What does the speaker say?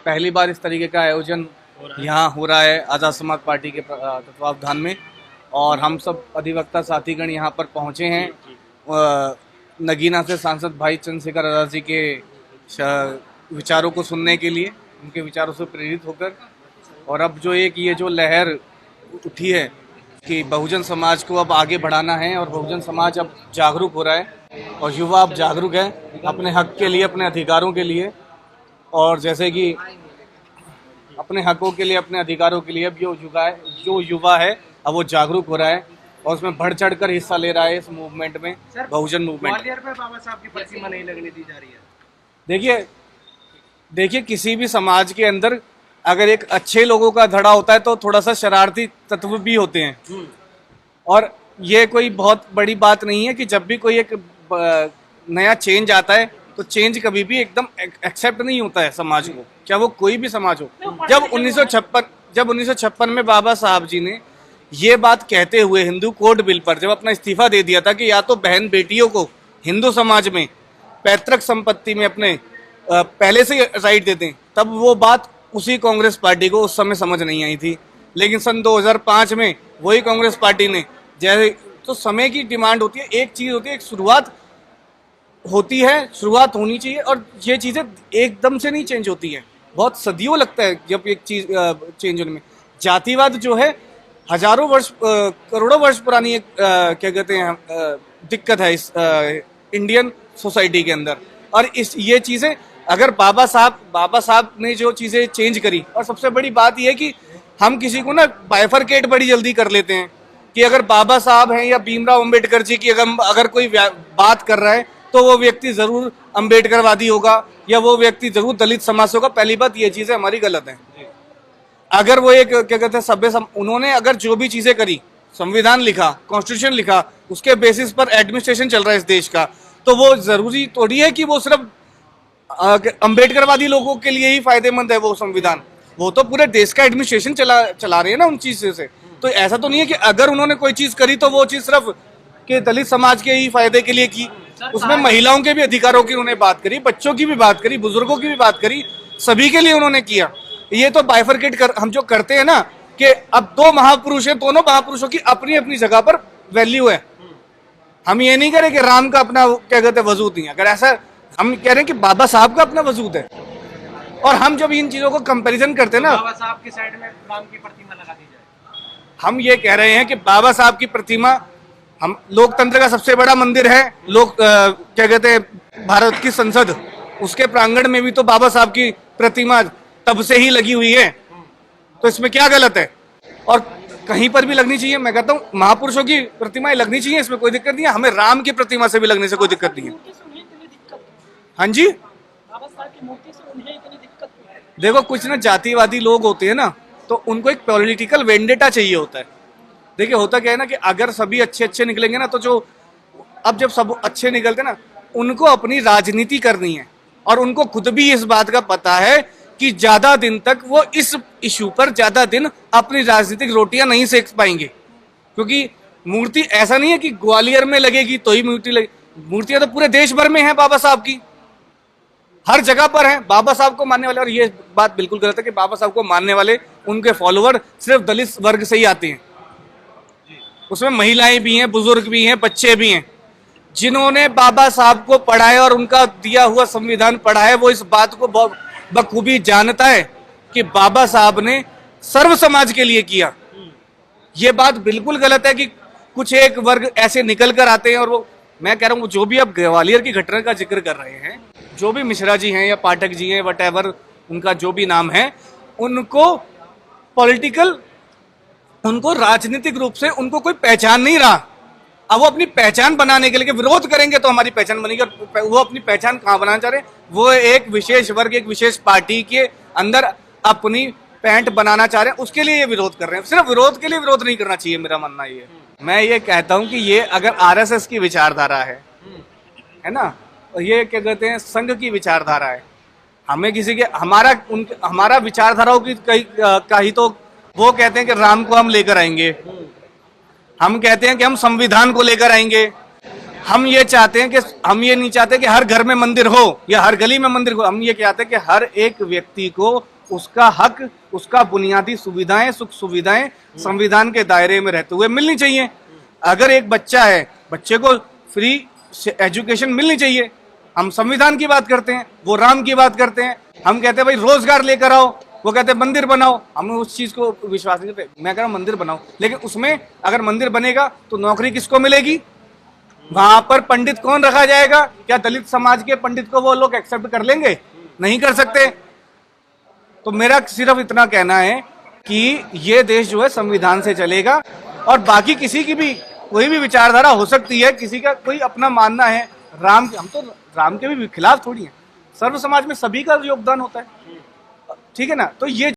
पहली बार इस तरीके का आयोजन यहाँ हो रहा है आज़ाद समाज पार्टी के तत्वावधान में, और हम सब अधिवक्ता साथीगण यहाँ पर पहुँचे हैं नगीना से सांसद भाई चंद्रशेखर आज़ाद जी के विचारों को सुनने के लिए, उनके विचारों से प्रेरित होकर। और अब जो ये जो लहर उठी है कि बहुजन समाज को अब आगे बढ़ाना है, और बहुजन समाज अब जागरूक हो रहा है और युवा अब जागरूक है अपने हक के लिए, अपने अधिकारों के लिए। और जैसे कि अपने हकों के लिए, अपने अधिकारों के लिए अब जो युवा है अब वो जागरूक हो रहा है और उसमें बढ़ चढ़ कर हिस्सा ले रहा है इस मूवमेंट में, बहुजन मूवमेंट। ग्वालियर में बाबा साहब की प्रतिमा नहीं लगने दी जा रही है। देखिए किसी भी समाज के अंदर अगर एक अच्छे लोगों का धड़ा होता है तो थोड़ा सा शरारती तत्व भी होते हैं, और ये कोई बहुत बड़ी बात नहीं है कि जब भी कोई एक नया चेंज आता है तो चेंज कभी भी एकदम एक्सेप्ट नहीं होता है समाज को, चाहे वो कोई भी समाज हो। जब 1956 में बाबा साहब जी ने ये बात कहते हुए हिंदू कोड बिल पर जब अपना इस्तीफा दे दिया था कि या तो बहन बेटियों को हिंदू समाज में पैतृक संपत्ति में अपने पहले से राइट देते हैं, तब वो बात उसी कांग्रेस पार्टी को उस समय समझ नहीं आई थी। लेकिन सन 2005 में वही कांग्रेस पार्टी ने जैसे, तो समय की डिमांड होती है, एक चीज होती है, एक शुरुआत होती है, शुरुआत होनी चाहिए, और ये चीजें एकदम से नहीं चेंज होती है, बहुत सदियों लगता है जब एक चीज चेंज होने में। जातिवाद जो है हजारों वर्ष करोड़ों वर्ष पुरानी एक क्या कहते हैं दिक्कत है इस इंडियन सोसाइटी के अंदर, और ये चीजें अगर बाबा साहब ने जो चीजें चेंज करी, और सबसे बड़ी बात यह है कि हम किसी को ना बाइफरकेट बड़ी जल्दी कर लेते हैं कि अगर बाबा साहब हैं या भीमराव अंबेडकर जी की अगर कोई बात कर रहा है तो वो व्यक्ति जरूर अंबेडकरवादी होगा या वो व्यक्ति जरूर दलित समाज से होगा। पहली बात ये चीजें हमारी गलत है। अगर वो एक क्या कहते हैं उन्होंने अगर जो भी चीजें करी, संविधान लिखा, कॉन्स्टिट्यूशन लिखा, उसके बेसिस पर एडमिनिस्ट्रेशन चल रहा है इस देश का, तो वो जरूरी थोड़ी है कि वो सिर्फ अंबेडकरवादी लोगों के लिए ही फायदेमंद है वो संविधान। वो तो पूरे देश का एडमिनिस्ट्रेशन चला रहे हैं ना उन चीजों से। तो ऐसा तो नहीं है कि अगर उन्होंने कोई चीज करी तो वो चीज सिर्फ के दलित समाज के ही फायदे के लिए की। उसमें महिलाओं के भी अधिकारों की उन्होंने बात करी, बच्चों की भी बात करी, बुजुर्गों की भी बात करी, सभी के लिए उन्होंने किया। ये तो बाइफरकेट हम जो करते हैं ना कि अब दो महापुरुष है, दोनों महापुरुषों की अपनी अपनी जगह पर वैल्यू है। हम ये नहीं करें कि राम का अपना क्या कहते हैं वजूद नहीं है। अगर ऐसा हम कह रहे हैं कि बाबा साहब का अपना वजूद है, और हम जब इन चीजों को कंपैरिजन करते हैं ना, बाबा साहब की साइड में राम की प्रतिमा लगा दी जाए। हम ये कह रहे हैं कि बाबा साहब की प्रतिमा, हम लोकतंत्र का सबसे बड़ा मंदिर है, क्या कहते हैं भारत की संसद, उसके प्रांगण में भी तो बाबा साहब की प्रतिमा तब से ही लगी हुई है, तो इसमें क्या गलत है? और कहीं पर भी लगनी चाहिए। मैं कहता हूँ महापुरुषों की प्रतिमाएं लगनी चाहिए, इसमें कोई दिक्कत नहीं है। हमें राम की प्रतिमा से भी लगने से कोई दिक्कत नहीं है। हाँ जी, देखो कुछ ना जातिवादी लोग होते हैं ना, तो उनको एक पॉलिटिकल वेंडेटा चाहिए होता है। देखिए होता क्या है ना कि अगर सभी अच्छे निकलेंगे ना, तो जो अब जब सब अच्छे निकलते ना, उनको अपनी राजनीति करनी है, और उनको खुद भी इस बात का पता है कि ज्यादा दिन तक वो इस इशू पर ज्यादा दिन अपनी राजनीतिक रोटियां नहीं सेक पाएंगे, क्योंकि मूर्ति ऐसा नहीं है कि ग्वालियर में लगेगी तो ही मूर्ति लगेगी। मूर्तियां तो पूरे देश भर में है बाबा साहब की, हर जगह पर है बाबा साहब को मानने वाले। और ये बात बिल्कुल गलत है कि बाबा साहब को मानने वाले उनके फॉलोवर सिर्फ दलित वर्ग से ही आते हैं। उसमें महिलाएं भी हैं, बुजुर्ग भी हैं, बच्चे भी हैं। जिन्होंने बाबा साहब को पढ़ा है और उनका दिया हुआ संविधान पढ़ा है, वो इस बात को बखूबी जानता है कि बाबा साहब ने सर्व समाज के लिए किया। ये बात बिल्कुल गलत है कि कुछ एक वर्ग ऐसे निकल कर आते हैं। और वो मैं कह रहा हूँ, जो भी अब ग्वालियर की घटना का जिक्र कर रहे हैं, जो भी मिश्रा जी हैं या पाठक जी हैं, वटएवर उनका जो भी नाम है, उनको पॉलिटिकल, उनको राजनीतिक रूप से उनको कोई पहचान नहीं रहा। अब वो अपनी पहचान बनाने के लिए विरोध करेंगे तो हमारी पहचान बनेगी। और वो अपनी पहचान कहाँ बनाना चाह रहे हैं? वो एक विशेष वर्ग, एक विशेष पार्टी के अंदर अपनी पैंट बनाना चाह रहे हैं, उसके लिए ये विरोध कर रहे हैं। सिर्फ विरोध के लिए विरोध नहीं करना चाहिए, मेरा मानना ये। मैं ये कहता हूँ कि ये अगर आरएसएस की विचारधारा है ना, ये क्या कहते हैं संघ की विचारधारा है, हमें किसी के हमारा विचारधाराओं की का ही तो वो कहते हैं कि राम को हम लेकर आएंगे, हम कहते हैं कि हम संविधान को लेकर आएंगे, हम ये चाहते हैं कि हम ये नहीं चाहते कि हर घर में मंदिर हो या हर गली में मंदिर हो, हम ये चाहते हैं कि हर एक व्यक्ति को उसका हक, उसका बुनियादी सुविधाएं, सुख सुविधाएं संविधान के दायरे में रहते हुए मिलनी चाहिए। अगर एक बच्चा है, बच्चे को फ्री एजुकेशन मिलनी चाहिए। हम संविधान की बात करते हैं, वो राम की बात करते हैं। हम कहते हैं भाई रोजगार लेकर आओ, वो कहते हैं मंदिर बनाओ। हम उस चीज को विश्वास नहीं करते। मैं कह रहा हूं मंदिर बनाओ, लेकिन उसमें अगर मंदिर बनेगा तो नौकरी किसको मिलेगी? वहां पर पंडित कौन रखा जाएगा? क्या दलित समाज के पंडित को वो लोग एक्सेप्ट कर लेंगे? नहीं कर सकते। तो मेरा सिर्फ इतना कहना है कि ये देश जो है संविधान से चलेगा, और बाकी किसी की भी कोई भी विचारधारा हो सकती है, किसी का कोई अपना मानना है। हम तो राम के भी खिलाफ थोड़ी हैं। सर्व समाज में सभी का योगदान होता है, ठीक है ना? तो ये